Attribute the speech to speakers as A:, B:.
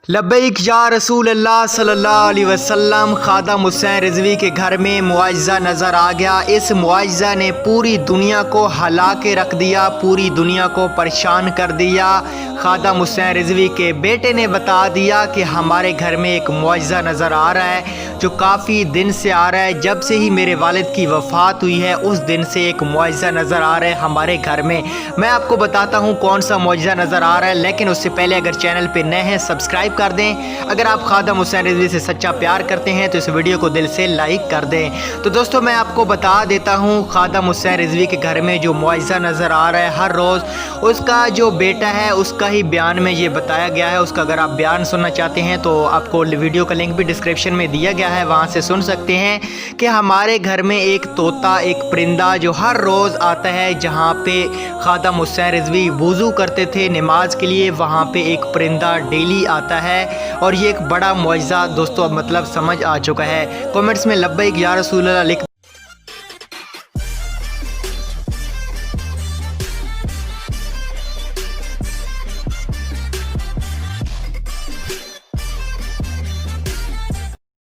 A: लब्बैक या रसूल अल्लाह सल्लल्लाहु अलैहि वसल्लम। खादम हुसैन रिजवी के घर में मुआजिज़ा नज़र आ गया। इस मुआजिज़ा ने पूरी दुनिया को हिला के रख दिया, पूरी दुनिया को परेशान कर दिया। खादम हुसैन रिजवी के बेटे ने बता दिया कि हमारे घर में एक मुआजिज़ा नज़र आ रहा है जो काफ़ी दिन से आ रहा है। जब से ही मेरे वालिद की वफ़ात हुई है उस दिन से एक मुआजिज़ा नज़र आ रहा है हमारे घर में। मैं आपको बताता हूँ कौन सा मुआजिज़ा नज़र आ रहा है, लेकिन उससे पहले अगर चैनल पे नए हैं सब्सक्राइब कर दें। अगर आप खादम हुसैन रिजवी से सच्चा प्यार करते हैं तो इस वीडियो को दिल से लाइक कर दें। तो दोस्तों मैं आपको बता देता हूँ खादम हुसैन रिजवी के घर में जो मुआजिज़ा नज़र आ रहा है हर रोज़ उसका जो बेटा है उसका ही बयान में ये बताया गया है। उसका अगर आप बयान सुनना चाहते हैं तो आपको वीडियो का लिंक भी डिस्क्रिप्शन में दिया गया है, वहाँ से सुन सकते हैं कि हमारे घर में एक तोता, एक परिंदा जो हर रोज़ आता है जहाँ पे खादम हुसैन रिजवी वुज़ू करते थे नमाज के लिए, वहाँ पे एक परिंदा डेली आता है और ये एक बड़ा मुआजिज़ा दोस्तों अब मतलब समझ आ चुका है। कमेंट्स में लब्बैक या रसूल अल्लाह लिख